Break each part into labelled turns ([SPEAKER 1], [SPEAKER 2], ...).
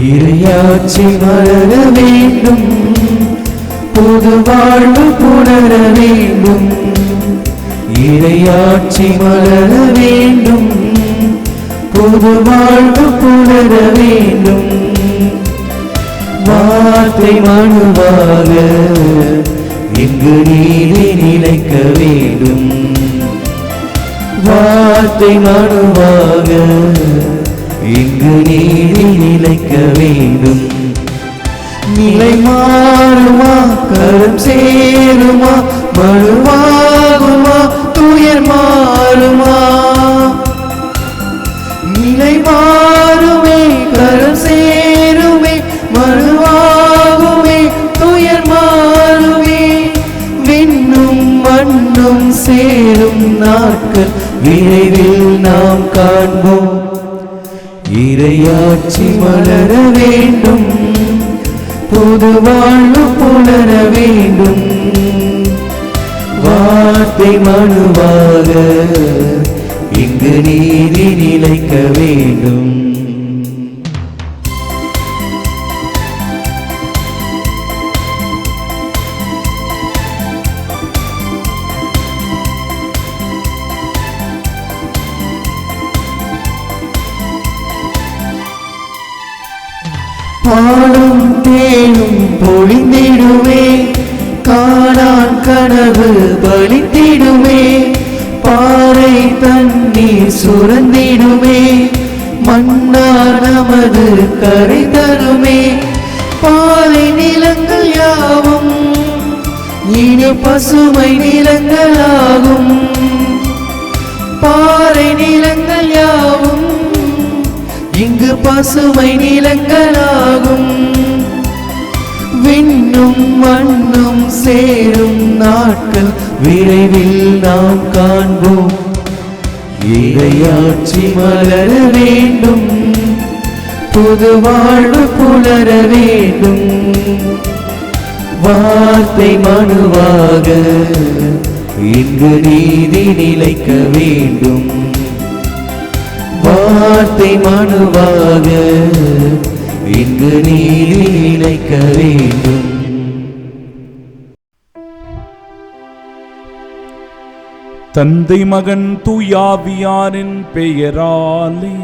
[SPEAKER 1] இறையாட்சி மலர வேண்டும், புது வாழ்வு புணர வேண்டும். இறையாட்சி மலர வேண்டும், புது வாழ்வு புணர வேண்டும். வார்த்தை மனுவாக இங்கு நீதி நிலைக்க வேண்டும். வார்த்தை மனுவாக இங்கு நீதி நிலைக்க வேண்டும். நிலை மாறுமா, கரம் சேருமா, மனுவாகுமா, துயர் மாறுமா. நிலை மாறுமே, கரம் சேருமே, மனுவாகுமே, துயர் மாறுமே. விண்ணும் மண்ணும் சேரும் நாட்கள் விரைவில் நாம் காண்போம். இறையாட்சி மலர வேண்டும், புது வாழ்வு புணர வேண்டும். வார்த்தை மனுவாக இங்கு நீதி நிலைக்க வேண்டும். பாடும் தேனும் பொழிந்திடுமே, காணான் கனவு பலித்திடுமே. பாறை தண்ணீர் சுரந்திடுமே, மன்னார் நமது கரை தருமே. பாலை நிலங்கள் யாவும் இனி பசுமை நிலங்களாகும். பாறை நிலங்கள் யாவும் இங்கு பசுமை நிலங்களாகும். விண்ணும் மண்ணும் சேரும் நாட்கள் விரைவில் நாம் காண்போம். இறையாட்சி மலர வேண்டும், புது வாழ்வு புலர வேண்டும். வார்த்தை மனுவாக இங்கு நீதி நிலைக்க வேண்டும். வார்த்தை மனுவாக இங்கு நீதி நிலைக்க வேண்டும்.
[SPEAKER 2] தந்தை மகன் தூயாவியாரின் பெயராலே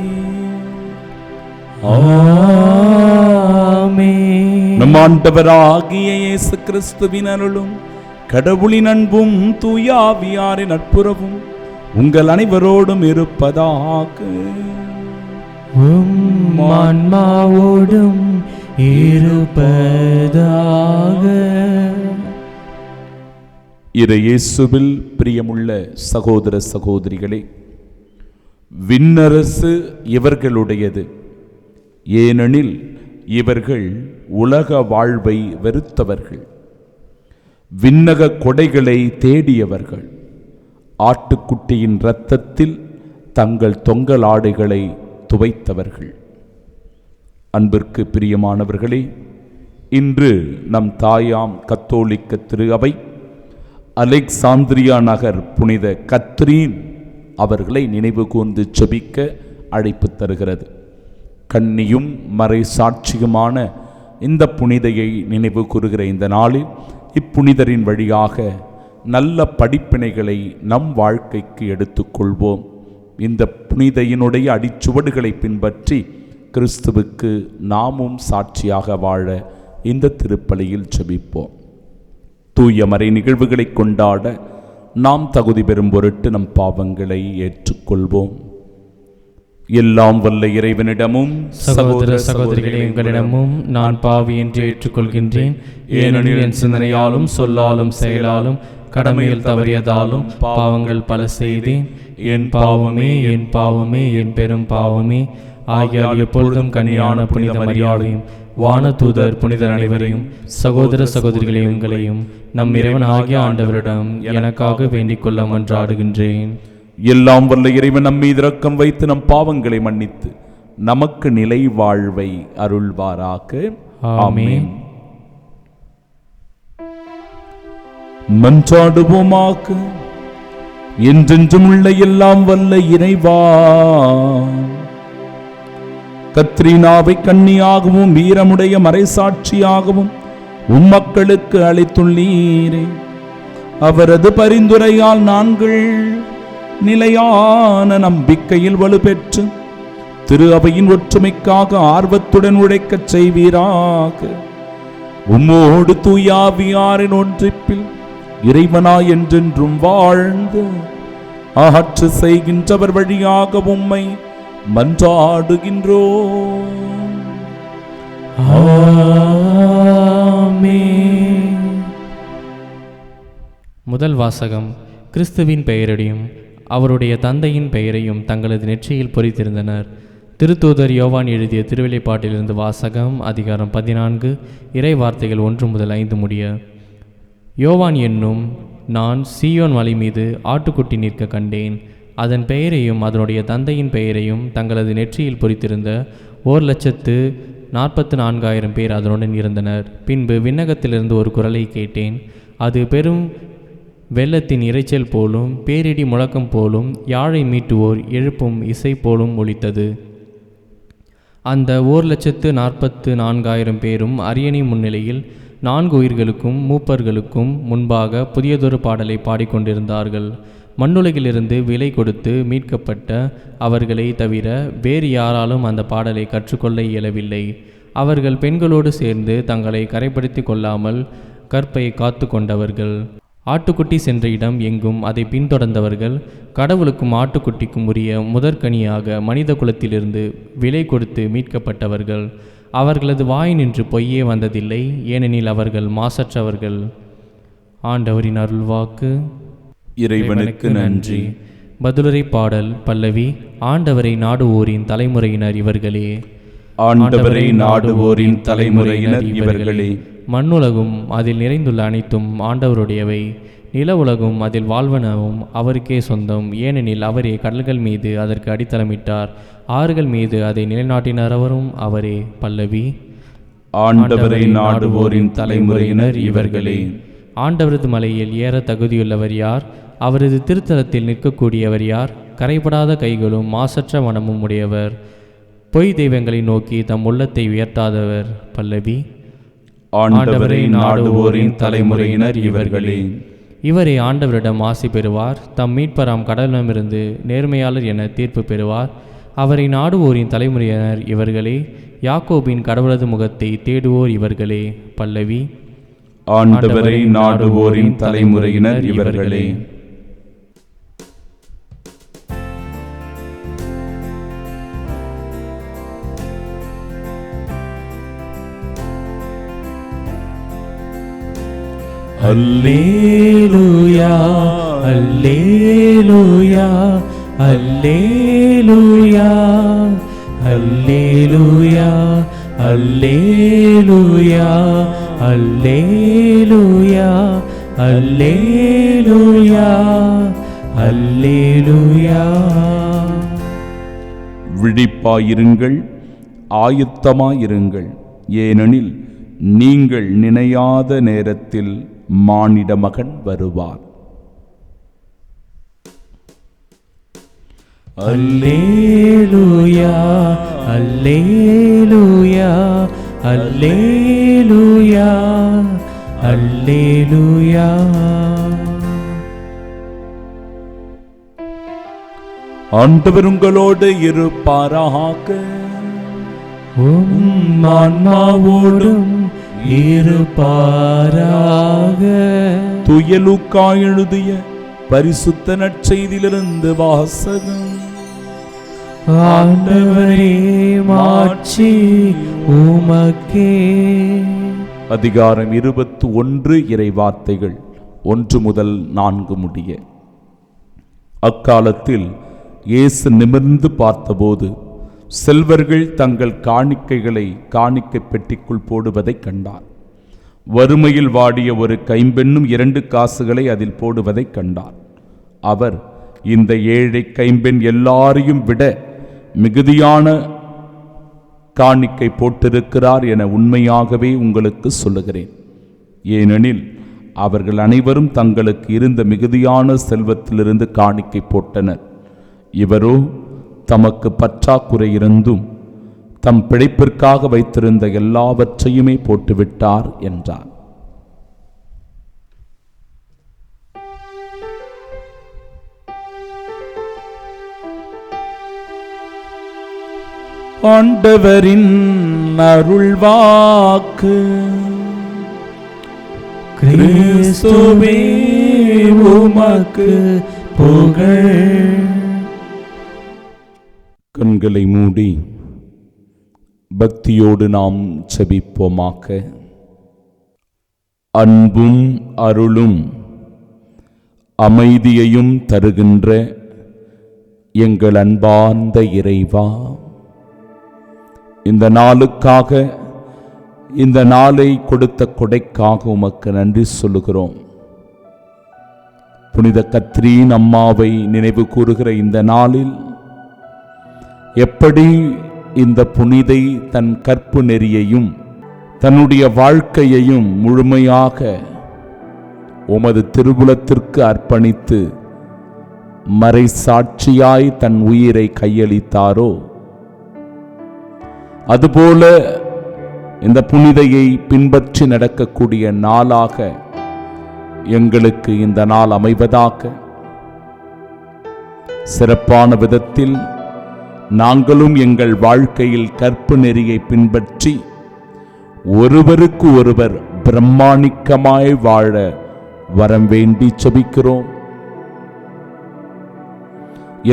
[SPEAKER 1] ஆமென்.
[SPEAKER 2] நம் ஆண்டவராகிய இயேசு கிறிஸ்துவின் அருளும் கடவுளின் அன்பும் தூயாவியாரின் நட்புறவும் உங்கள் அனைவரோடும் இருப்பதாக.
[SPEAKER 1] ஆன்மாவோடும் இருப்பதாக.
[SPEAKER 2] இயேசுவில் பிரியமுள்ள சகோதர சகோதரிகளே, விண்ணரசு இவர்களுடையது, ஏனெனில் இவர்கள் உலக வாழ்வை வெறுத்தவர்கள், விண்ணக கொடைகளை தேடியவர்கள், ஆட்டுக்குட்டியின் இரத்தத்தில் தங்கள் தொங்கலாடைகளை துவைத்தவர்கள். அன்பிற்கு பிரியமானவர்களே, இன்று நம் தாயாம் கத்தோலிக்க திரு அவை அலெக்சாந்திரியா நகர் புனித கத்ரீன் அவர்களை நினைவு கூர்ந்து ஜெபிக்க அழைப்பு தருகிறது. கன்னியும் மறை சாட்சியுமான இந்த புனிதையை நினைவு கூறுகிற இந்த நாளில் இப்புனிதரின் வழியாக நல்ல படிப்பினைகளை நம் வாழ்க்கைக்கு எடுத்துக்கொள்வோம். இந்த புனிதையினுடைய அடிச்சுவடுகளை பின்பற்றி கிறிஸ்துவுக்கு நாமும் சாட்சியாக வாழ இந்த திருப்பலியில் ஜெபிப்போம். தூய மறை நிகழ்வுகளை கொண்டாட நாம் தகுதி பெறும் பொருட்டு நம் பாவங்களை ஏற்றுக்கொள்வோம். எல்லாம் வல்ல இறைவனிடமும்
[SPEAKER 3] சகோதர சகோதரிகளே உங்களிடமும் நான் பாவி என்று ஏற்றுக்கொள்கின்றேன். ஏனெனில் என் சிந்தனையாலும் சொல்லாலும் செயலாலும் கடமையில் தவறியதாலும் பாவங்கள் பல செய்தேன். என் பாவமே என் பாவமே என் பெரும் பாவமே. ஆகியால் எப்பொழுதும் கன்னியான புனித மரியாதையும் வான தூதர் புனிதர் அனைவரையும் சகோதர சகோதரிகளே உங்களையும் நம் இறைவன் ஆகிய ஆண்டவரிடம் எனக்காக வேண்டிக் கொள்ள மன்றாடுகின்றேன்.
[SPEAKER 2] எல்லாம் வல்ல இறைவன் நம் மீது இரக்கம் வைத்து நம் பாவங்களை மன்னித்து நமக்கு நிலை வாழ்வை அருள்வாராக. ஆமென். மன்றாடுவோமாக. என்றென்றும் உள்ள எல்லாம் வல்ல இறைவா, கத்ரீனாவை கன்னியாகவும் வீரமுடைய மறைசாட்சியாகவும் உம்மக்களுக்கு அளித்துள்ளீரே. அவரது பரிந்துரையால் நாங்கள் நிலையான நம்பிக்கையில் வலுப்பெற்று திரு அவையின் ஒற்றுமைக்காக ஆர்வத்துடன் உழைக்கச் செய்வீராக. உம்மோடு தூயாவியாரின் ஒன்றிப்பில் இறைவனாய் என்றென்றும் வாழ்ந்து ஆட்சி செய்கின்றவர் வழியாக உம்மை மன்றாடுகின்றோம்.
[SPEAKER 1] ஆமென்.
[SPEAKER 3] முதல் வாசகம். கிறிஸ்துவின் பெயரையும் அவருடைய தந்தையின் பெயரையும் தங்களது நெற்றியில் பொறித்திருந்தனர். திருத்தூதர் யோவான் எழுதிய திருவெளிப்பாட்டிலிருந்து வாசகம். அதிகாரம் 14, இறை வார்த்தைகள் 1 முதல் 5 முடிய. யோவான் என்னும் நான் சீயோன் மலை மீது ஆட்டுக்குட்டி நிற்க கண்டேன். அதன் பெயரையும் அதனுடைய தந்தையின் பெயரையும் தங்களது நெற்றியில் பொறித்திருந்த 1,44,000 பேர் அதனுடன் இருந்தனர். பின்பு விண்ணகத்திலிருந்து ஒரு குரலை கேட்டேன். அது பெரும் வெள்ளத்தின் இரைச்சல் போலும் பேரிடி முழக்கம் போலும் யாழை மீட்டுவோர் எழுப்பும் இசை போலும் ஒலித்தது. அந்த 1,44,000 பேரும் அரியணை முன்னிலையில் 4 உயிர்களுக்கும் மூப்பர்களுக்கும் முன்பாக புதியதொரு பாடலை பாடிக்கொண்டிருந்தார்கள். மண்ணுலகிலிருந்து விலை கொடுத்து மீட்கப்பட்ட அவர்களை தவிர வேறு யாராலும் அந்த பாடலை கற்றுக்கொள்ள இயலவில்லை. அவர்கள் பெண்களோடு சேர்ந்து தங்களை கரைப்படுத்தி கொள்ளாமல் கற்பை காத்து கொண்டவர்கள். ஆட்டுக்குட்டி சென்ற இடம் எங்கும் அதை பின்தொடர்ந்தவர்கள் கடவுளுக்கும் ஆட்டுக்குட்டிக்கும் உரிய முதற்கனியாக மனித குலத்திலிருந்து விலை கொடுத்து மீட்கப்பட்டவர்கள். அவர்களது வாய் நின்று பொய்யே வந்ததில்லை, ஏனெனில் அவர்கள் மாசற்றவர்கள். ஆண்டவரின் அருள்வாக்கு.
[SPEAKER 2] இறைவனுக்கு நன்றி.
[SPEAKER 3] பதிலுரை பாடல் பல்லவி. ஆண்டவரை நாடுவோரின் தலைமுறையினர் இவர்களே.
[SPEAKER 2] ஆண்டவரை நாடுவோரின் தலைமுறையினர் இவர்களே.
[SPEAKER 3] மண்ணுலகும் அதில் நிறைந்துள்ள அனைத்தும் ஆண்டவருடையவை. நில உலகும் அதில் வாழ்வனவும் அவருக்கே சொந்தம். ஏனெனில் அவரே கடல்கள் மீது அதற்கு அடித்தளமிட்டார், ஆறுகள் மீது அதை நிலைநாட்டினரவரும் அவரே. பல்லவி.
[SPEAKER 2] ஆண்டவரை நாடுவோரின் தலைமுறையினர் இவர்களே.
[SPEAKER 3] ஆண்டவரது மலையில் ஏற தகுதியுள்ளவர் யார்? அவரது திருத்தலத்தில் நிற்கக்கூடியவர் யார்? கரைபடாத கைகளும் மாசற்ற மனமும் உடையவர், பொய் தெய்வங்களை நோக்கி தம் உள்ளத்தை உயர்த்தாதவர். பல்லவி.
[SPEAKER 2] ஆண்டவரை நாடுவோரின் தலைமுறையினர் இவர்களே.
[SPEAKER 3] இவரே ஆண்டவரிடம் ஆசி பெறுவார், தம் மீட்பராம் கடலிடமிருந்து நேர்மையாளர் என தீர்ப்பு பெறுவார். அவரை நாடுவோரின் தலைமுறையினர் இவர்களே. யாக்கோபின் கடவுளது முகத்தை தேடுவோர் இவர்களே. பல்லவி.
[SPEAKER 2] ஆண்டவரை நாடுவோரின் தலைமுறையினர் இவர்களே.
[SPEAKER 1] அல்லேலூயா அல்லேலூயா அல்லேலூயா அல்லேலூயா அல்லேலூயா அல்லேலூயா அல்லேலூயா அல்லேலூயா.
[SPEAKER 2] விழிப்பாயிருங்கள், ஆயத்தமாயிருங்கள், ஏனெனில் நீங்கள் நினையாத நேரத்தில் மானிட மகன் வருவார்.
[SPEAKER 1] அல்லேலூயா அல்லேலூயா அல்லேலூயா அல்லேலூயா.
[SPEAKER 2] ஆண்டவர் உங்களோடு இருப்பாராக.
[SPEAKER 1] உம் ஆன்மாவோடும் இருப்பாராக.
[SPEAKER 2] தூய லூக்கா எழுதிய பரிசுத்த நற்செய்தியிலிருந்து வாசகம்.
[SPEAKER 1] ஆண்டவரே மாட்சி உமக்கே.
[SPEAKER 2] அதிகாரம் 21 இறை வார்த்தைகள் 1 முதல் 4 முடிய. அக்காலத்தில் இயேசு நிமிர்ந்து பார்த்தபோது செல்வர்கள் தங்கள் காணிக்கைகளை காணிக்கை பெட்டிக்குள் போடுவதைக் கண்டார். வறுமையில் வாடிய ஒரு கைம்பெண்ணும் 2 காசுகளை அதில் போடுவதைக் கண்டார். அவர், இந்த ஏழை கைம்பெண் எல்லாரையும் விட மிகுதியான காணிக்கை போட்டிருக்கிறார் என உண்மையாகவே உங்களுக்கு சொல்லுகிறேன். ஏனெனில் அவர்கள் அனைவரும் தங்களுக்கு இருந்த மிகுதியான செல்வத்திலிருந்து காணிக்கை போட்டனர். இவரோ தமக்கு பற்றாக்குறை இருந்தும் தம் பிழைப்பிற்காக வைத்திருந்த எல்லாவற்றையுமே போட்டுவிட்டார் என்றார். ஆண்டவரின் அருள்வாக்கு.
[SPEAKER 1] கிறிஸ்துவே உமக்கு புகழ்.
[SPEAKER 2] கண்களை மூடி பக்தியோடு நாம் செபிப்போமாக. அன்பும் அருளும் அமைதியையும் தருகின்ற எங்கள் அன்பார்ந்த இறைவா, இந்த நாளுக்காக, இந்த நாளை கொடுத்த கொடைக்காக உமக்கு நன்றி சொல்லுகிறோம். புனித கத்ரீன் அம்மாவை நினைவு கூறுகிற இந்த நாளில் எப்படி இந்த புனிதை தன் கற்பு நெறியையும் தன்னுடைய வாழ்க்கையையும் முழுமையாக உமது திருவுலத்திற்கு அர்ப்பணித்து மறைசாட்சியாய் தன் உயிரை கையளித்தாரோ, அதுபோல இந்த புனிதையை பின்பற்றி நடக்கக்கூடிய நாளாக எங்களுக்கு இந்த நாள் அமைவதாக. சிறப்பான விதத்தில் நாங்களும் எங்கள் வாழ்க்கையில் கற்பு நெறியை பின்பற்றி ஒருவருக்கு ஒருவர் பிரம்மாணிக்கமாய் வாழ வரம் வேண்டி செபிக்கிறோம்.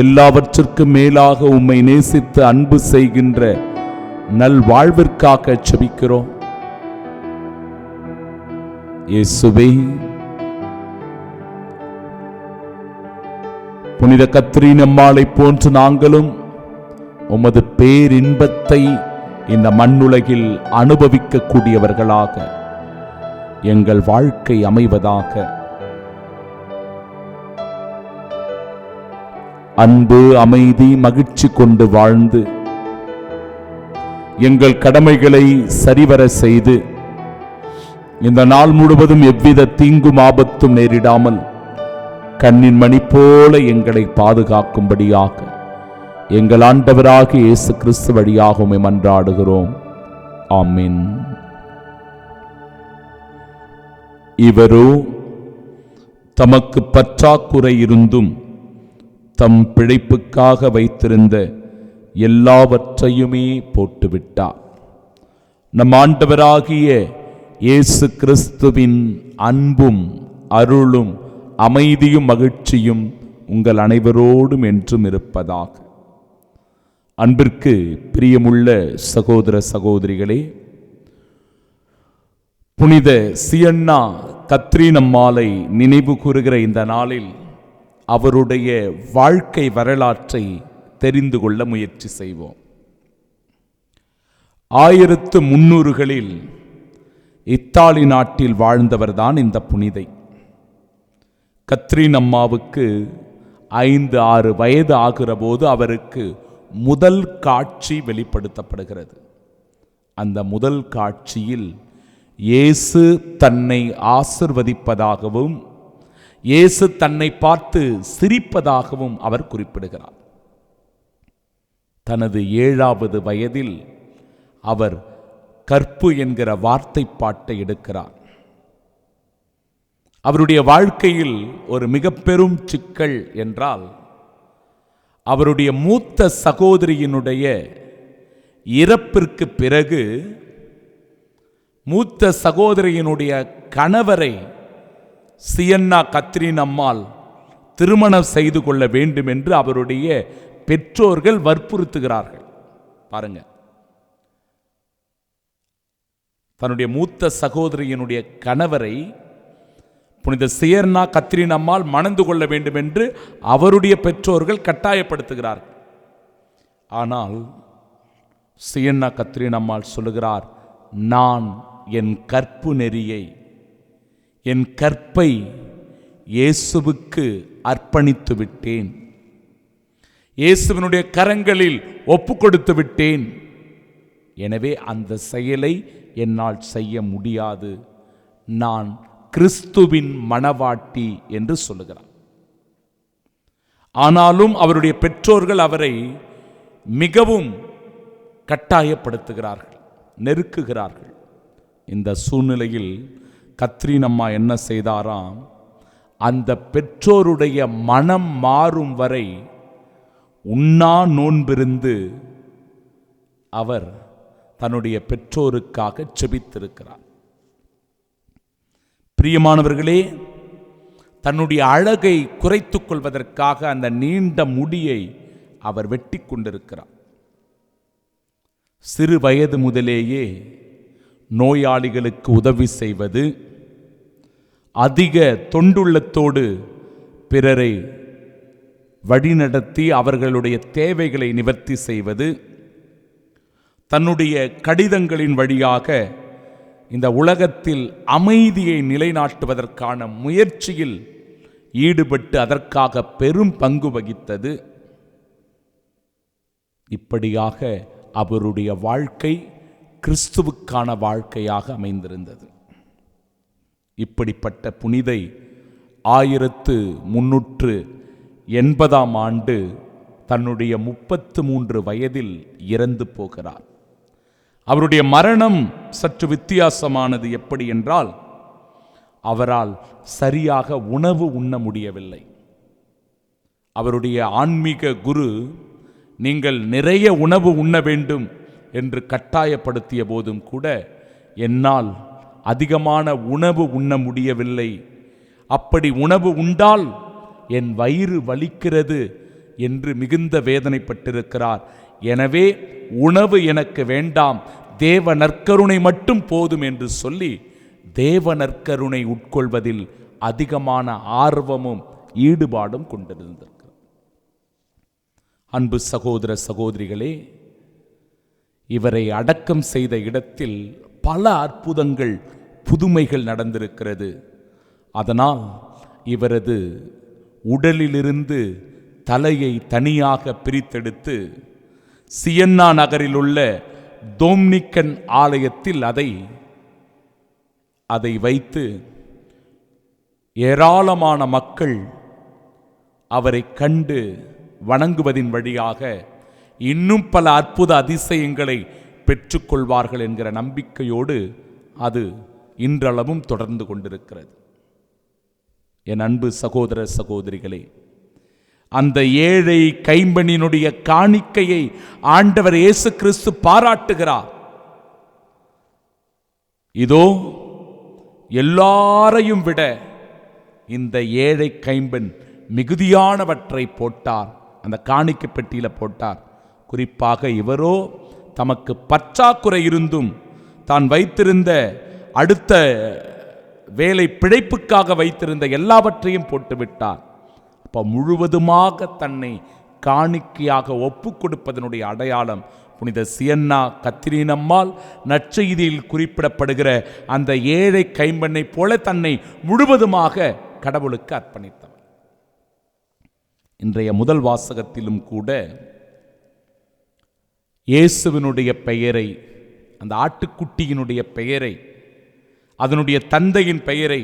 [SPEAKER 2] எல்லாவற்றிற்கும் மேலாக உம்மை நேசித்து அன்பு செய்கின்ற நல் வாழ்விற்காக செபிக்கிறோம். இயேசுவே, புனித கத்ரீன் அம்மாளை போன்று நாங்களும் உமது பேரின்பத்தை இந்த மண்ணுலகில் அனுபவிக்க கூடியவர்களாக எங்கள் வாழ்க்கை அமைவதாக. அன்பு, அமைதி, மகிழ்ச்சி கொண்டு வாழ்ந்து எங்கள் கடமைகளை சரிவர செய்து இந்த நாள் முழுவதும் எவ்வித தீங்கும் ஆபத்தும் நேரிடாமல் கண்ணின் மணி போல எங்களை பாதுகாக்கும்படியாக எங்கள் ஆண்டவராகிய இயேசு கிறிஸ்து வழியாக உம்மை மன்றாடுகிறோம். ஆமென். இவரோ தமக்கு பற்றாக்குறை இருந்தும் தம் பிழைப்புக்காக வைத்திருந்த எல்லாவற்றையுமே போட்டுவிட்டார். நம் ஆண்டவராகிய இயேசு கிறிஸ்துவின் அன்பும் அருளும் அமைதியும் மகிழ்ச்சியும் உங்கள் அனைவரோடும் என்றும் இருப்பதாக. அன்பிற்கு பிரியமுள்ள சகோதர சகோதரிகளே, புனித சியன்னா கத்ரீன் அம்மாளை நினைவு கூறுகிற இந்த நாளில் அவருடைய வாழ்க்கை வரலாற்றை தெரிந்து கொள்ள முயற்சி செய்வோம். 1300களில் இத்தாலி நாட்டில் வாழ்ந்தவர்தான் இந்த புனிதை. கத்ரீன் அம்மாவுக்கு 5-6 வயது ஆகிற போது அவருக்கு முதல் காட்சி வெளிப்படுத்தப்படுகிறது. அந்த முதல் காட்சியில் இயேசு தன்னை ஆசிர்வதிப்பதாகவும் இயேசு தன்னை பார்த்து சிரிப்பதாகவும் அவர் குறிப்பிடுகிறார். தனது 7வது வயதில் அவர் கற்பு என்கிற வார்த்தை பாட்டை எடுக்கிறார். அவருடைய வாழ்க்கையில் ஒரு மிக பெரும் சிக்கல் என்றால், அவருடைய மூத்த சகோதரியினுடைய இறப்பிற்கு பிறகு மூத்த சகோதரியினுடைய கணவரை சியன்னா கத்ரீன் அம்மாள் திருமணம் செய்து கொள்ள வேண்டும் என்று அவருடைய பெற்றோர்கள் வற்புறுத்துகிறார்கள். பாருங்க, தன்னுடைய மூத்த சகோதரியினுடைய கணவரை புனித சியன்னா கத்ரீன் அம்மாள் மணந்து கொள்ள வேண்டும் என்று அவருடைய பெற்றோர்கள் கட்டாயப்படுத்துகிறார்கள். ஆனால் சியன்னா கத்ரீன் அம்மாள் சொல்லுகிறார், நான் என் கற்பு நெறியை, என் கற்பை இயேசுவுக்கு அர்ப்பணித்து விட்டேன், இயேசுவினுடைய கரங்களில் ஒப்பு கொடுத்து விட்டேன். எனவே அந்த செயலை என்னால் செய்ய முடியாது, நான் கிறிஸ்துவின் மணவாட்டி என்று சொல்லுகிறார். ஆனாலும் அவருடைய பெற்றோர்கள் அவரை மிகவும் கட்டாயப்படுத்துகிறார்கள், நெருக்குகிறார்கள். இந்த சூழ்நிலையில் கத்ரீன் அம்மா என்ன செய்தாராம், அந்த பெற்றோருடைய மனம் மாறும் வரை உண்ணா நோன்பிருந்து அவர் தன்னுடைய பெற்றோருக்காக செபித்திருக்கிறார். பிரியமானவர்களே, தன்னுடைய அழகை குறைத்துக் கொள்வதற்காக அந்த நீண்ட முடியை அவர் வெட்டி கொண்டிருக்கிறார். சிறு வயது முதலேயே நோயாளிகளுக்கு உதவி செய்வது, அதிக தொண்டுள்ளத்தோடு பிறரை வழிநடத்தி அவர்களுடைய தேவைகளை நிவர்த்தி செய்வது, தன்னுடைய கடிதங்களின் வழியாக இந்த உலகத்தில் அமைதியை நிலைநாட்டுவதற்கான முயற்சியில் ஈடுபட்டு அதற்காக பெரும் பங்கு வகித்தது. இப்படியாக அவருடைய வாழ்க்கை கிறிஸ்துவுக்கான வாழ்க்கையாக அமைந்திருந்தது. இப்படிப்பட்ட புனிதை 1380 ஆண்டு தன்னுடைய 33 வயதில் இறந்து போகிறார். அவருடைய மரணம் சற்று வித்தியாசமானது. எப்படி என்றால், அவரால் சரியாக உணவு உண்ண முடியவில்லை. அவருடைய ஆன்மீக குரு நீங்கள் நிறைய உணவு உண்ண வேண்டும் என்று கட்டாயப்படுத்திய போதும் கூட என்னால் அதிகமான உணவு உண்ண முடியவில்லை, அப்படி உணவு உண்டால் என் வயிறு வலிக்கிறது என்று மிகுந்த வேதனைப்பட்டிருக்கிறார். எனவே உணவு எனக்கு வேண்டாம், தேவ நற்கருணை மட்டும் போதும் என்று சொல்லி தேவ நற்கருணை உட்கொள்வதில் அதிகமான ஆர்வமும் ஈடுபாடும் கொண்டிருந்திருக்கிறார். அன்பு சகோதர சகோதரிகளே, இவரை அடக்கம் செய்த இடத்தில் பல அற்புதங்கள், புதுமைகள் நடந்திருக்கிறது. அதனால் இவரது உடலிலிருந்து தலையை தனியாக பிரித்தெடுத்து சியன்னா நகரில் உள்ள டொமினிக்கன் ஆலயத்தில் அதை வைத்து ஏராளமான மக்கள் அவரை கண்டு வணங்குவதின் வழியாக இன்னும் பல அற்புத அதிசயங்களை பெற்றுக்கொள்வார்கள் என்கிற நம்பிக்கையோடு அது இன்றளவும் தொடர்ந்து கொண்டிருக்கிறது. என் அன்பு சகோதர சகோதரிகளே, அந்த ஏழை கைம்பெண்ணினுடைய காணிக்கையை ஆண்டவர் இயேசு கிறிஸ்து பாராட்டுகிறார். இதோ எல்லாரையும் விட இந்த ஏழை கைம்பெண் மிகுதியானவற்றை போட்டார், அந்த காணிக்கை பெட்டியில போட்டார். குறிப்பாக இவரோ தமக்கு பற்றாக்குறை இருந்தும் தான் வைத்திருந்த அடுத்த வேலை பிழைப்புக்காக வைத்திருந்த எல்லாவற்றையும் போட்டுவிட்டார். அப்போ முழுவதுமாக தன்னை காணிக்கையாக ஒப்பு கொடுப்பதனுடைய அடையாளம் புனித சியன்னா கத்ரீன் அம்மாள் நற்செய்தியில் குறிப்பிடப்படுகிற அந்த ஏழை கைம்பெண்ணை போல தன்னை முழுவதுமாக கடவுளுக்கு அர்ப்பணித்தவர். இன்றைய முதல் வாசகத்திலும் கூட இயேசுவினுடைய பெயரை, அந்த ஆட்டுக்குட்டியினுடைய பெயரை, அதனுடைய தந்தையின் பெயரை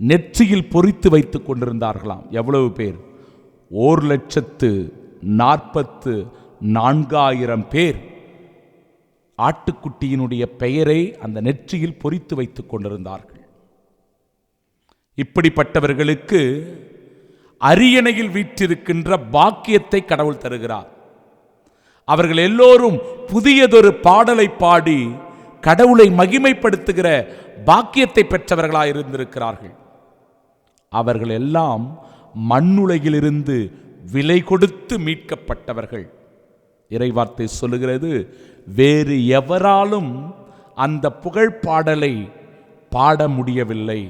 [SPEAKER 2] நெற்றியில் பொறித்து வைத்துக் கொண்டிருந்தார்களாம். எவ்வளவு பேர்? 1,44,000 பேர் ஆட்டுக்குட்டியினுடைய பெயரை அந்த நெற்றியில் பொறித்து வைத்துக் கொண்டிருந்தார்கள். இப்படிப்பட்டவர்களுக்கு அரியணையில் வீற்றிருக்கின்ற பாக்கியத்தை கடவுள் தருகிறார். அவர்கள் எல்லோரும் புதியதொரு பாடலை பாடி கடவுளை மகிமைப்படுத்துகிற பாக்கியத்தை பெற்றவர்களாயிருந்திருக்கிறார்கள். அவர்கள் எல்லாம் மண்ணுலகிலிருந்து விலை கொடுத்து மீட்கப்பட்டவர்கள். இறைவார்த்தை சொல்லுகிறது, வேறு எவராலும் அந்த புகழ் பாடலை பாட முடியவில்லை.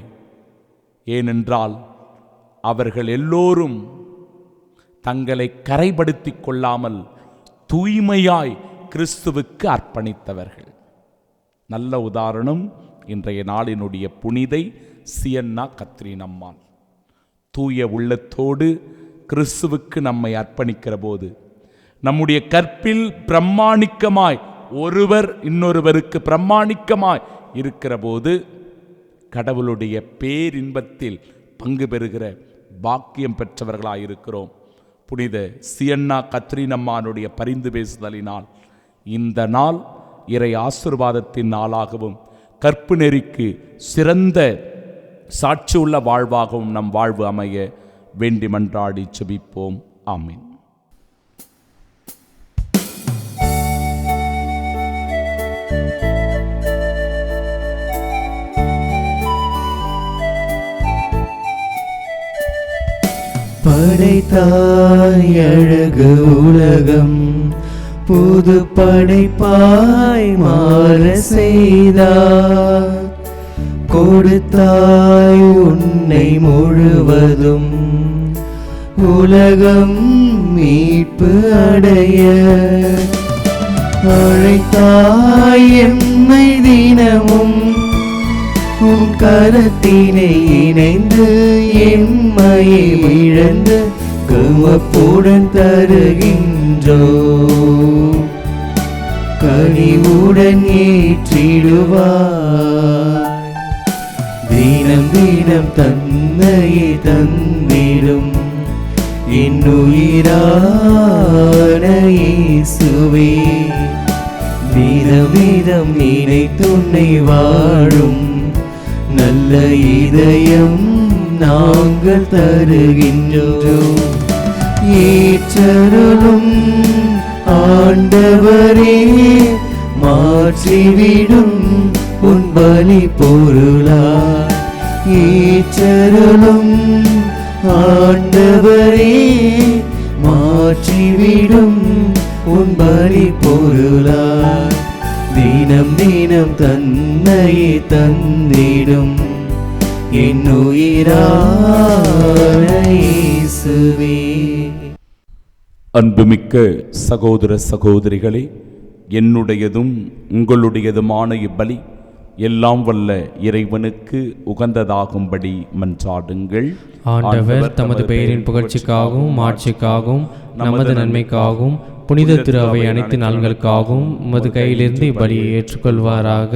[SPEAKER 2] ஏனென்றால் அவர்கள் எல்லோரும் தங்களை கரைப்படுத்திக் கொள்ளாமல் தூய்மையாய் கிறிஸ்துவுக்கு அர்ப்பணித்தவர்கள். நல்ல உதாரணம் இன்றைய நாளினுடைய புனிதை சியன்னா கத்ரீன் அம்மாள். தூய உள்ளத்தோடு கிறிஸ்துவுக்கு நம்மை அர்ப்பணிக்கிற போது, நம்முடைய கற்பில் பிரமாணிக்கமாய் ஒருவர் இன்னொருவருக்கு பிரமாணிக்கமாய் இருக்கிற போது கடவுளுடைய பேரின்பத்தில் பங்கு பெறுகிற பாக்கியம் பெற்றவர்களாயிருக்கிறோம். புனித சியன்னா கத்ரீன் அம்மானுடைய பரிந்து பேசுதலினால் இந்த நாள் இறை ஆசீர்வாதத்தின் நாளாகவும் கற்பு நெறிக்கு சிறந்த சாட்சியுள்ள வாழ்வாகவும் நம் வாழ்வு அமைய வேண்டி மன்றாடி செபிப்போம். ஆமென்.
[SPEAKER 1] படைத்தாய் அழகு உலகம், புது படைப்பாய் மாற செய்தார். கொடுத்தாய் உன்னை முழுவதும், உலகம் மீட்பு அடைய. அழைத்தாய் எம்மை தினமும், உன் கரத்தினை இணைந்து எம்மையை இழந்து கமப்புடன் தருகின்றோ. கனிவுடன் ஏற்றிடுவாய், தினம் தினம் தன்னையே தந்திடும் என்னுயிரான இயேசுவே. விதம் விதம் நினைத்துன்னை வாழும் நல்ல இதயம் நாங்கள் தருகின்றோம். ஏற்றருளும் ஆண்டவரே, மாற்றிவிடும் உன் பலி பொருளாய். ஏற்றருளும் ஆண்டவரே, மாற்றிவிடும் உன் பலி பொருளாய். தினம் தினம் தன்னையே தந்திடும் என்னுயிரான இயேசுவே.
[SPEAKER 2] அன்புமிக்க சகோதர சகோதரிகளே, என்னுடையதும் உங்களுடையதுமான இப்பலி எல்லாம் வல்ல இறைவனுக்கு உகந்ததாகும்படி மன்றாடுங்கள்.
[SPEAKER 3] ஆண்டவர் தமது பெயரின் புகழ்ச்சிக்காகவும் ஆட்சிக்காகவும் நமது நன்மைக்காகவும் புனித திரு அவை அனைத்து நலன்களுக்காகவும் உமது கையிலிருந்து இப்பலியை ஏற்றுக்கொள்வாராக.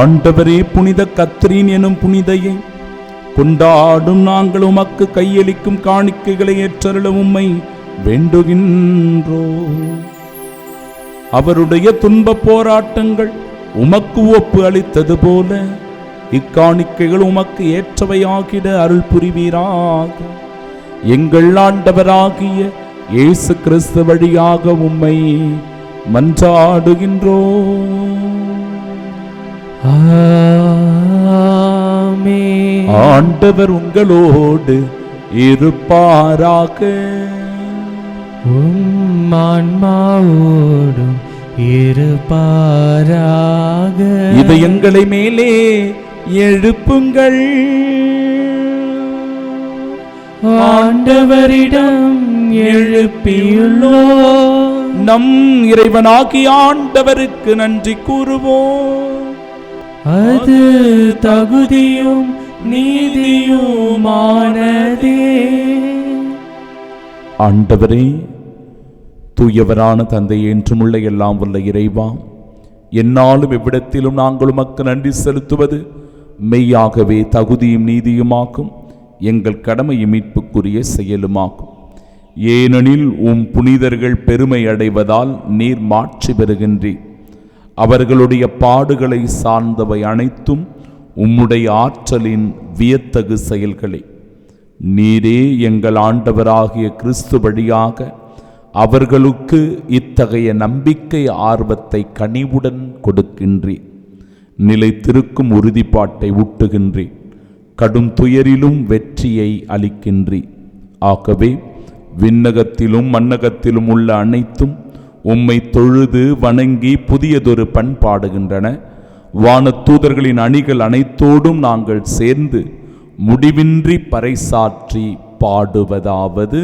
[SPEAKER 2] ஆண்டவரே, புனித கத்ரீன் எனும் புனிதையை கொண்டாடும் நாங்கள் உமக்கு கையளிக்கும் காணிக்கைகளை ஏற்றருள உம்மை வேண்டுகின்றோம். அவருடைய துன்ப போராட்டங்கள் உமக்கு ஒப்பு அளித்தது போல இக்காணிக்கைகள் உமக்கு ஏற்றவையாகிட அருள் புரிவீராக. எங்கள் ஆண்டவராகிய இயேசு கிறிஸ்து வழியாக உம்மை மன்றாடுகின்றோம்.
[SPEAKER 3] ஆமென்.
[SPEAKER 2] ஆண்டவர் உங்களோடு இருப்பாராக.
[SPEAKER 3] உம் ஆன்மாவோடும் இருப்பாராக.
[SPEAKER 2] இதயங்களை மேலே எழுப்புங்கள்.
[SPEAKER 3] ஆண்டவரிடம் எழுப்பியுள்ளோம்.
[SPEAKER 2] நம் இறைவனாகிய ஆண்டவருக்கு நன்றி கூறுவோம்.
[SPEAKER 3] அது தகுதியும் நீதியுமானதே.
[SPEAKER 2] ஆண்டவரே, தூயவரான தந்தை, என்றுமுள்ள எல்லாம் வல்ல இறைவா, என்னாலும் எவ்விடத்திலும் நாங்கள் உமக்கு நன்றி செலுத்துவது மெய்யாகவே தகுதியும் நீதியுமாக்கும், எங்கள் கடமையும் மீட்புக்குரிய செயலுமாக்கும். ஏனெனில் உம் புனிதர்கள் பெருமை அடைவதால் நீர் மாட்சி பெறுகின்றீர். அவர்களுடைய பாடுகளை சார்ந்தவை அனைத்தும் உம்முடைய ஆற்றலின் வியத்தகு செயல்களே. நீரே எங்கள் ஆண்டவராகிய கிறிஸ்து வழியாக அவர்களுக்கு இத்தகைய நம்பிக்கை ஆர்வத்தை கனிவுடன் கொடுக்கின்றீர். நிலைத்திருக்கும் உறுதிப்பாட்டை ஊட்டுகின்றீர். கடும் துயரிலும் வெற்றியை அளிக்கின்றீர். ஆகவே விண்ணகத்திலும் மண்ணகத்திலும் உள்ள அனைத்தும் உம்மை தொழுது வணங்கி புதியதொரு பண்பாடுகின்றன. வானத்தூதர்களின் அணிகள் அனைத்தோடும் நாங்கள் சேர்ந்து முடிவின்றி பறைசாற்றி பாடுவதாவது: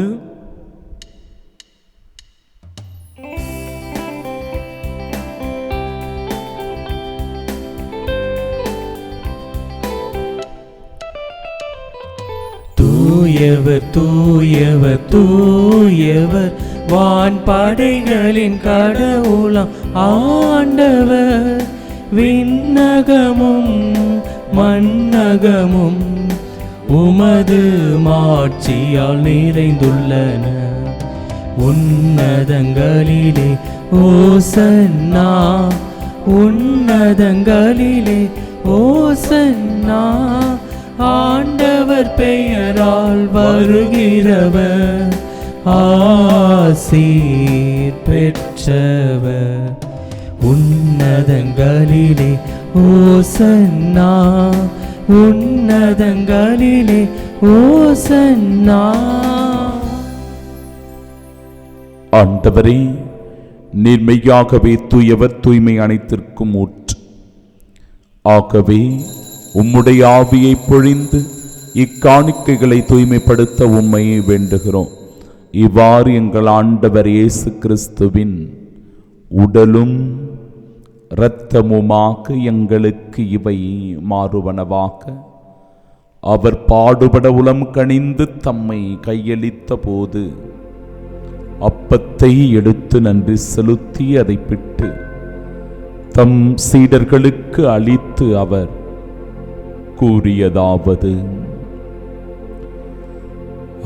[SPEAKER 3] தூயவர் தூயவர் தூயவர் வான்படைகளின் கடவுளாம் ஆண்டவர். விண்ணகமும் மண்ணகமும் உமது மாட்சியால் நிறைந்துள்ளன. உன்னதங்களிலே ஓசன்னா, உன்னதங்களிலே ஓசன்னா. ஆண்டவர் பெயரால் வருகிறவர் ஆசீர் பெற்றவர். உன்னதங்களிலே ஓசன்னா, உன்னதங்களிலே ஓசன்னா.
[SPEAKER 2] ஆண்டவரே, நீர் மெய்யாகவே தூயவர், தூய்மை அனைத்திற்கும் ஊற்று. ஆகவே உம்முடைய ஆவியை பொழிந்து இக்காணிக்கைகளை தூய்மைப்படுத்த உம்மையை வேண்டுகிறோம். இவ்வாறு எங்கள் ஆண்டவர் இயேசு கிறிஸ்துவின் உடலும் இரத்தமுமாக எங்களுக்கு இவை மாறுவனவாக. அவர் பாடுபட உளம் கனிந்து தம்மை கையளித்த போது அப்பத்தை எடுத்து நன்றி செலுத்தி அதை பிட்டு தம் சீடர்களுக்கு அளித்து அவர் கூறியதாவது: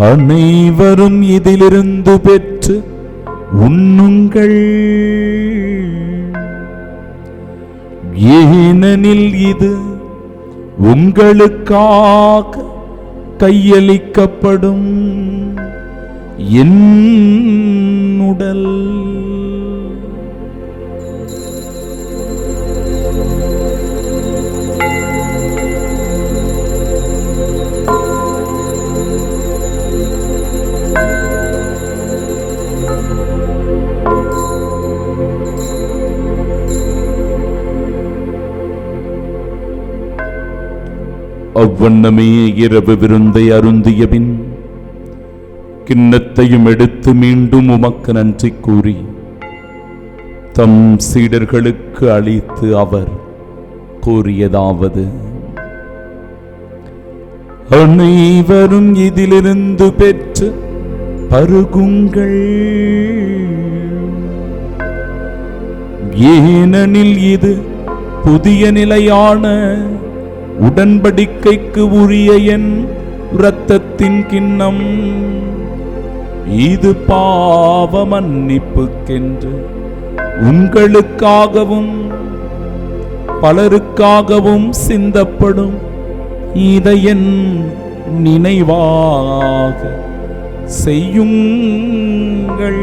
[SPEAKER 2] அனைவரும் இதிலிருந்து பெற்று உண்ணுங்கள், ஏனெனில் இது உங்களுக்காக கையளிக்கப்படும் என் உடல். அவ்வண்ணமே இரவு விருந்தை அருந்திய பின் கிண்ணத்தையும் எடுத்து மீண்டும் உமக்கு நன்றி கூறி தம் சீடர்களுக்கு அளித்து அவர் கூறியதாவது: அனைவரும் இதிலிருந்து பெற்று பருகுங்கள், ஏனெனில் இது புதிய நிலையான உடன்படிக்கைக்கு உரிய என் இரத்தத்தின் கிண்ணம். இது பாவ மன்னிப்புக்கென்று உங்களுக்காகவும் பலருக்காகவும் சிந்தப்படும். இதை என் நினைவாக செய்யுங்கள்.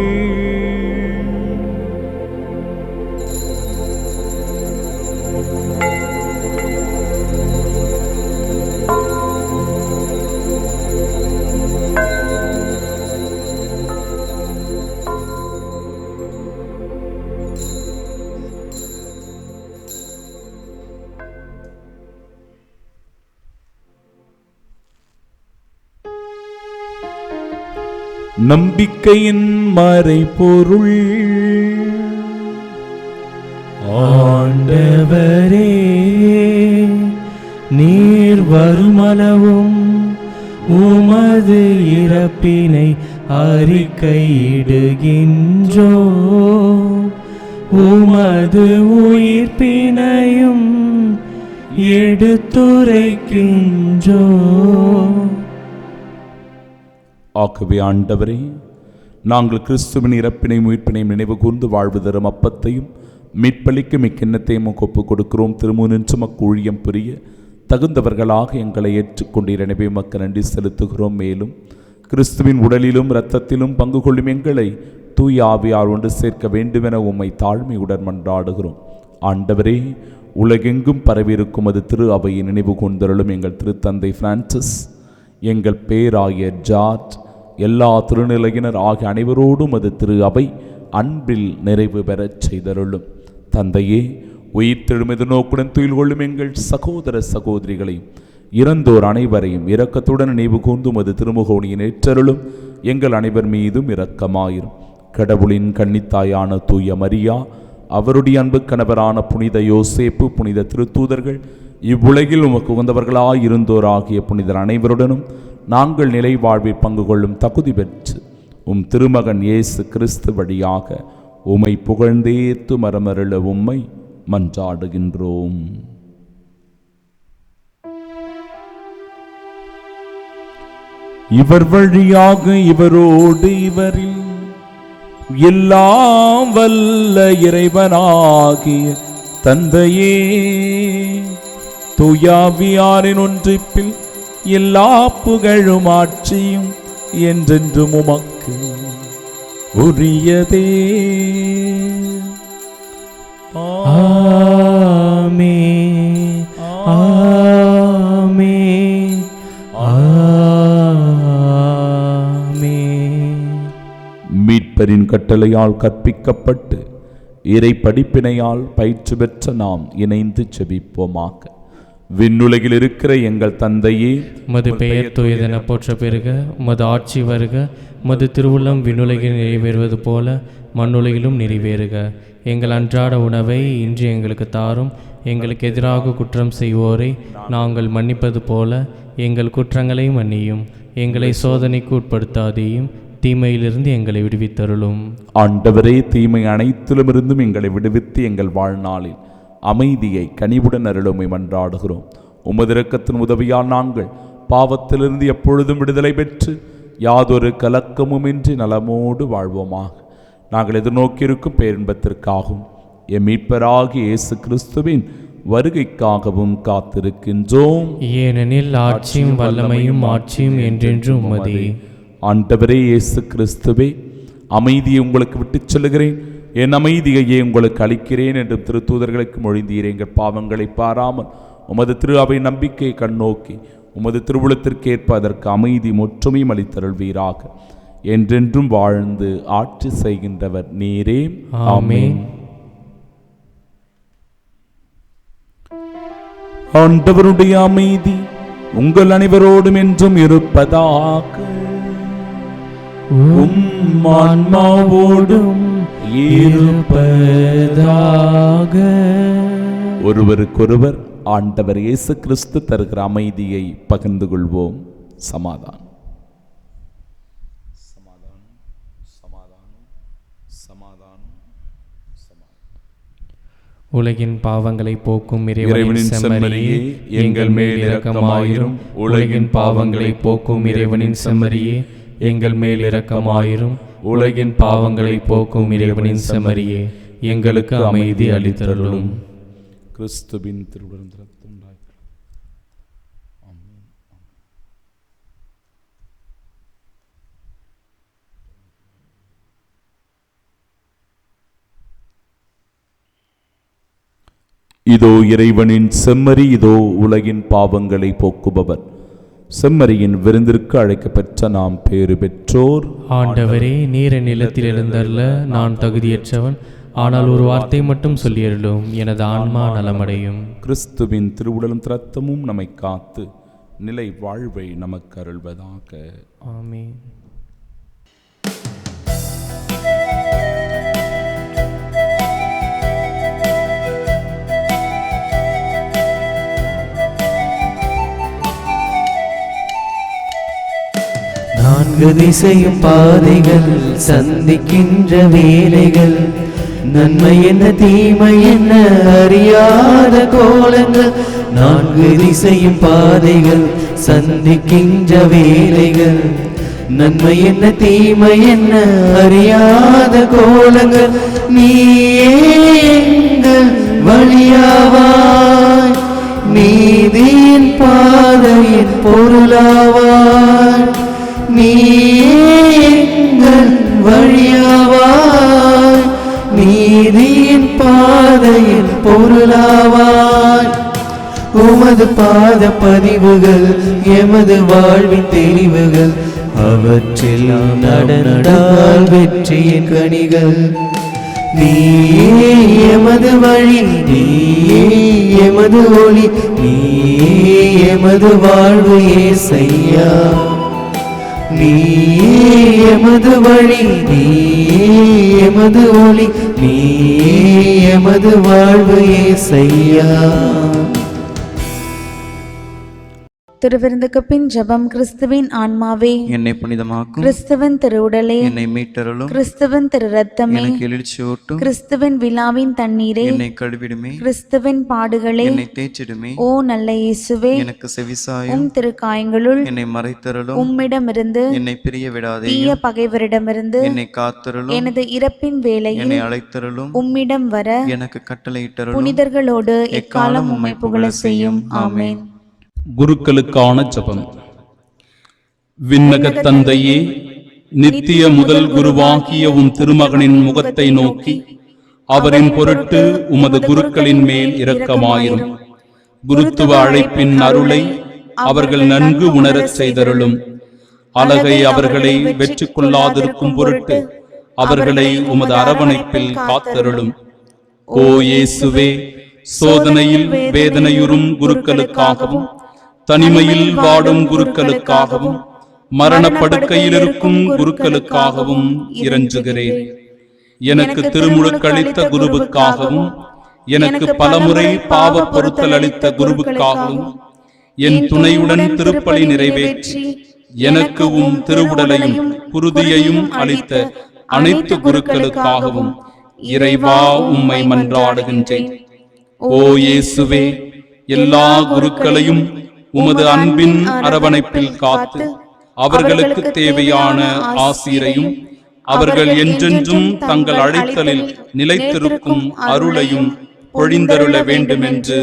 [SPEAKER 2] நம்பிக்கையின் மறைபொருள்.
[SPEAKER 3] ஆண்டவரே, நீர் வருமளவும் உமது இறப்பினை அறிக்கையிடுகின்றோ, உமது உயிர்ப்பினையும் எடுத்துரைக்கின்றோ.
[SPEAKER 2] ஆகவே ஆண்டவரே, நாங்கள் கிறிஸ்துவின் இறப்பினை உயிர்ப்பினை நினைவு கூர்ந்து வாழ்வு தரும் அப்பத்தையும் மீட்பளிக்கும் இக்கிண்ணத்தையும் ஒப்புக் கொடுக்கிறோம். திருமுனின்று மக்கு ஊழியம் புரிய தகுந்தவர்களாக எங்களை ஏற்றுக்கொண்டீர். எனவே மக்கு நன்றி செலுத்துகிறோம். மேலும் கிறிஸ்துவின் உடலிலும் இரத்தத்திலும் பங்கு கொள்ளும் எங்களை தூய ஆவியார் ஒன்று சேர்க்க வேண்டுமென உம்மை தாழ்மையுடன் மன்றாடுகிறோம். ஆண்டவரே, உலகெங்கும் பரவியிருக்கும் அது திரு அவையை நினைவு கூர்ந்தருளும். எங்கள் திருத்தந்தை பிரான்சிஸ், எங்கள் பேராயர் ஜார்ஜ், எல்லா திருநிலையினர் ஆகிய அனைவரோடும் அது திரு அவை அன்பில் நிறைவு பெறச் செய்தருளும். தந்தையே, உயிர்த்தெழுமது நோக்குடன் துயில் கொள்ளும் எங்கள் சகோதர சகோதரிகளையும் இறந்தோர் அனைவரையும் இரக்கத்துடன் நினைவு கூர்ந்தும் அது திருமுகோணியின் ஏற்றருளும். எங்கள் அனைவர் மீதும் இரக்கமாயிரும். கடவுளின் கன்னித்தாயான தூய மரியா, அவருடைய அன்பு கணவரான புனித யோசேப்பு, புனித திருத்தூதர்கள், இவ்வுலகில் உமக்கு உகந்தவர்களாய் இருந்தோர் ஆகிய புனிதர் அனைவருடனும் நாங்கள் நிலை வாழ்வில் பங்கு கொள்ளும் தகுதி பெற்று உம் திருமகன் இயேசு கிறிஸ்து வழியாக உம்மை புகழ்ந்தேத்து மரமருள உம்மை மன்றாடுகின்றோம். இவர் வழியாக, இவரோடு, இவரில் எல்லாம் வல்ல இறைவனாகிய தந்தையே, தூயாவியாரின் ஒன்றிப்பில் எல்லா புகழும் ஆட்சியும் என்றென்றும் உமக்கு உரியதே.
[SPEAKER 3] ஆமென், ஆமென், ஆமென்.
[SPEAKER 2] மீட்பரின் கட்டளையால் கற்பிக்கப்பட்டு இறை படிப்பினையால் பயிற்சி பெற்ற நாம் இணைந்து செபிப்போமாக. விண்ணுலகில் இருக்கிற எங்கள் தந்தையே,
[SPEAKER 3] உமது பெயர் தூயதென போற்ற பெறுக. உமது ஆட்சி வருக. உமது திருவுள்ளம் விண்ணுலகில் நிறைவேறுவது போல மண்ணுலகிலும் நிறைவேறுக. எங்கள் அன்றாட உணவை இன்று எங்களுக்கு தாரும். எங்களுக்கு எதிராக குற்றம் செய்வோரை நாங்கள் மன்னிப்பது போல எங்கள் குற்றங்களை மன்னியும். எங்களை சோதனைக்கு உட்படுத்தாதேயும், தீமையிலிருந்து எங்களை விடுவித்தருளும்.
[SPEAKER 2] ஆண்டவரே, தீமை அனைத்திலுமிருந்தும் எங்களை விடுவித்து எங்கள் வாழ்நாளில் அமைதியை கனிவுடன் அருளுமை மன்றாடுகிறோம். உமது இரக்கத்தின் உதவியால் நாங்கள் பாவத்திலிருந்து எப்பொழுதும் விடுதலை பெற்று யாதொரு கலக்கமுமின்றி நலமோடு வாழ்வோமாக. நாங்கள் எதிர்நோக்கியிருக்கும் பேரின்பத்திற்காகவும் எம் மீட்பராகிய இயேசு கிறிஸ்துவின் வருகைக்காகவும் காத்திருக்கின்றோம்.
[SPEAKER 3] ஏனெனில் ஆட்சியும் வல்லமையும் ஆட்சியும் என்றென்றும் உமதே.
[SPEAKER 2] ஆண்டவரே இயேசு கிறிஸ்துவே, அமைதியை உங்களுக்கு விட்டுச் செல்லுகிறேன், என் அமைதியையே உங்களுக்கு அளிக்கிறேன் என்று திருத்தூதர்களுக்கு மொழிந்தீரே. எங்கள் பாவங்களை பாராமல் உமது திரு அவை நம்பிக்கையை கண்ணோக்கி உமது திருவுளத்திற்கேற்ப அதற்கு அமைதி ஒற்றுமையும் அளித்தருள்வீராக. என்றென்றும் வாழ்ந்து ஆட்சி செய்கின்றவர் நீரே. ஆமென். ஆண்டவருடைய அமைதி உங்கள் அனைவரோடும் என்றும் இருப்பதாக.
[SPEAKER 3] ஆன்மாவோடும் இருப்பதாக.
[SPEAKER 2] ஒருவருக்கொருவர் ஆண்டவர் இயேசு கிறிஸ்து தருகிற அமைதியை பகிர்ந்து கொள்வோம். சமாதானம்.
[SPEAKER 3] உலகின் பாவங்களை போக்கும் இறைவனின் செம்மறியே, எங்கள் மேல் இரக்கமாயிரும். உலகின் பாவங்களை போக்கும் இறைவனின் செம்மறியே, எங்கள் மேல் இரக்கமாயிரும். உலகின் பாவங்களை போக்கும் இறைவனின் செம்மறியே, எங்களுக்கு அமைதி அளித்தருளும்.
[SPEAKER 2] கிறிஸ்துவின் திருவுளம் இதோ இறைவனின் செம்மறி, இதோ உலகின் பாவங்களை போக்குபவர். செம்மறியின் விருந்திற்கு அழைக்கப்பெற்ற நாம் பேறு பெற்றோர்.
[SPEAKER 3] ஆண்டவரே, நீர் நிலத்தில் எழுந்தருள நான் தகுதியற்றவன். ஆனால் ஒரு வார்த்தை மட்டும் சொல்லியருளும், எனது ஆன்மா நலமடையும்.
[SPEAKER 2] கிறிஸ்துவின் திருவுடலும் இரத்தமும் நம்மை காத்து நிலை வாழ்வை நமக்கு அருள்வதாக.
[SPEAKER 3] ஆமென்.
[SPEAKER 1] நான்கு திசையும் பாதைகள் சந்திக்கின்ற வேலைகள், நன்மை என்ன தீமை என்ன அறியாத கோலங்கள். நான்கு திசையும் பாதைகள் சந்திக்கின்ற வேலைகள், நன்மை என்ன தீமை என்ன அறியாத கோலங்கள். நீயே எங்கள் வழியாவாய், நீதியின் பாதையின் பொருளாவாய். நீயே எங்கள் வழியாவாய், நீதியின் பாதையின் பொருளாவாய். உமது பாத பதிவுகள் எமது வாழ்வின் தெரிவுகள், அவற்றில் நடந்தால் வெற்றியின் கனிகள். நீயே எமது வழி, நீயே எமது ஒளி, நீயே எமது வாழ்வு இயேசையா. நீயே எமது வழி, நீயே எமது ஒளி, நீயே எமது வாழ்வு இயேசையா.
[SPEAKER 4] திருவிருந்துக்கு பின் ஜெபம். கிறிஸ்துவின் ஆன்மாவே
[SPEAKER 1] என்னை புனிதமாக்கும்.
[SPEAKER 4] கிறிஸ்துவின் திருவுடலே
[SPEAKER 1] என்னை மீட்டருளும்.
[SPEAKER 4] கிறிஸ்துவின் திரு ரத்தமே
[SPEAKER 1] எனக்கு எழுச்சியூட்டும்.
[SPEAKER 4] கிறிஸ்துவின் விழாவின் தண்ணீரே
[SPEAKER 1] என்னை கழுவிடுமே.
[SPEAKER 4] கிறிஸ்துவின் பாடுகளே
[SPEAKER 1] என்னை தேய்ச்சிடுமே.
[SPEAKER 4] ஓ நல்ல இயேசுவே,
[SPEAKER 1] எனக்கு செவிசாயும்.
[SPEAKER 4] உம் திருக்காயங்களுள்
[SPEAKER 1] என்னை மறைத்தருளும்.
[SPEAKER 4] உம்மிடமிருந்து
[SPEAKER 1] என்னை பிரிய விடாதே.
[SPEAKER 4] தீய பகைவரிடமிருந்து
[SPEAKER 1] என்னை காத்தருளும்.
[SPEAKER 4] எனது இறப்பின் வேளையில்
[SPEAKER 1] என்னை அழைத்தருளும்.
[SPEAKER 4] உம்மிடம் வர
[SPEAKER 1] எனக்கு கட்டளையிட்டருளும்.
[SPEAKER 4] புனிதர்களோடு எக்காலம் உம்மை புகழ செய்யும். ஆமென்.
[SPEAKER 2] குருக்களுக்கான ஜெபம். விண்ணக தந்தையே, நித்திய முதல் குருவாகிய உம் திருமகனின் முகத்தை நோக்கி அவரின் பொருட்டு உமது குருக்களின் மேல் இரக்கமாயிரும். குருத்துவ அழைப்பின் அருளை அவர்கள் நன்கு உணரச் செய்தருளும். அழகை அவர்களை வெற்றி கொள்ளாதிருக்கும் பொருட்டு அவர்களை உமது அரவணைப்பில் காத்தருளும். ஓ இயேசுவே, சோதனையில் வேதனையுறும் குருக்களுக்காகவும் தனிமையில் வாடும் குருக்களுக்காகவும் மரணப்படுக்கையில் இருக்கும் குருக்களுக்காகவும் இறைஞ்சுகிறேன். எனக்கு திருமுழுக்களித்த குருவுக்காகவும் எனக்கு பலமுறை பாவ பொருத்தல் அளித்த குருவுக்காகவும் என் துணையுடன் திருப்பலி நிறைவேற்றி எனக்கு உம் திருவுடலையும் குருதியையும் அளித்த அனைத்து குருக்களுக்காகவும் இறைவா உம்மை மன்றாடுகின்றேன். ஓ இயேசுவே, எல்லா குருக்களையும் உமது அன்பின் அரவணைப்பில் காத்து அவர்களுக்கு தேவையான ஆசீரையும் அவர்கள் என்றென்றும் தங்கள் அழைத்தலில் நிலைத்திருக்கும் அருளையும் பொழிந்தருள வேண்டுமென்று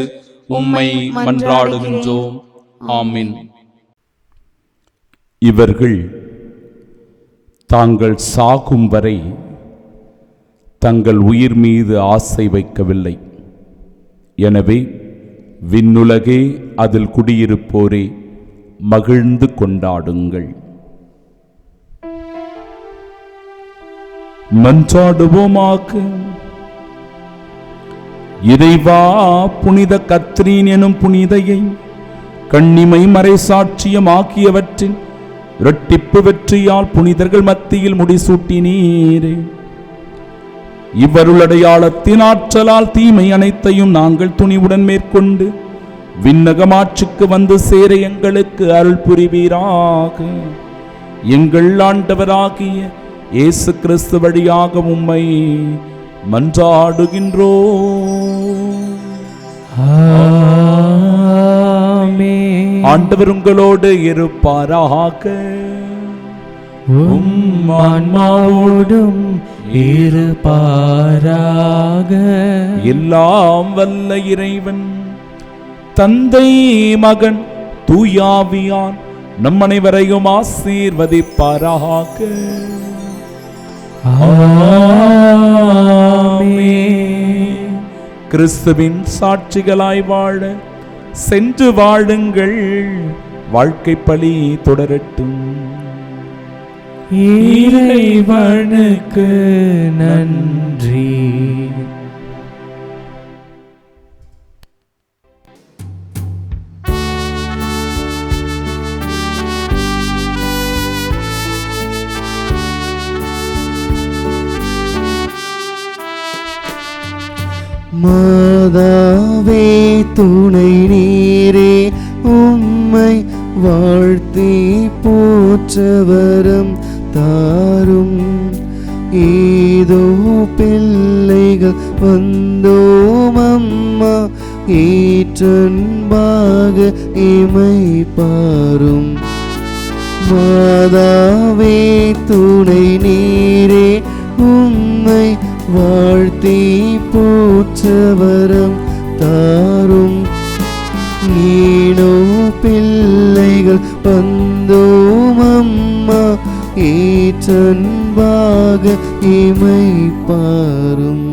[SPEAKER 2] உம்மை மன்றாடுகின்றோம். ஆமீன். இவர்கள் தாங்கள் சாகும் வரை தங்கள் உயிர் மீது ஆசை வைக்கவில்லை. எனவே விண்ணுலகே அதில் குடியிருப்போரே மகிழ்ந்து கொண்டாடுங்கள். மன்றாடுவோமாக. இறைவா, புனித கத்ரீன் எனும் புனிதையை கண்ணிமை மறைசாட்சியம் ஆகியவற்றின் இரட்டிப்பு வெற்றியால் புனிதர்கள் மத்தியில் முடிசூட்டினீரே. இவ்வருளடையாளத்தின் ஆற்றலால் தீமை அனைத்தையும் நாங்கள் துணிவுடன் மேற்கொண்டு விண்ணகமாட்சிக்கு வந்து சேர எங்களுக்கு அருள் புரிவீராக. எங்கள் ஆண்டவராகிய இயேசு கிறிஸ்து வழியாக உம்மை மன்றாடுகின்றோம்.
[SPEAKER 1] ஆமென்.
[SPEAKER 2] ஆண்டவர் உங்களோடு இருப்பாராக.
[SPEAKER 1] உம் ஆன்மாவோடும் இருப்பாராக.
[SPEAKER 2] எல்லாம் வல்ல இறைவன் தந்தை, மகன், தூயாவியான் நம் அனைவரையும் ஆசீர்வதிப்பாராக.
[SPEAKER 1] ஆமென்.
[SPEAKER 2] கிறிஸ்துவின் சாட்சிகளாய் வாழ சென்று வாழுங்கள். வாழ்க்கை பலி தொடரட்டும்.
[SPEAKER 1] இறைவனுக்கு நன்றி. மாதாவே துணை நீரே, உம்மை வாழ்த்தி போற்றவரம் தாரும். ஏதோ பிள்ளைகள் வந்தோம் அம்மா, ஈற்றன்பாக இமை பாரும். மாதாவே துணை நீரே, உம்மை வாழ்த்தி போற்றவரம் தாரும். நீனோ பிள்ளைகள் வந்தோம் அம்மா, ஈற்றன்பாக இமை பாரும்.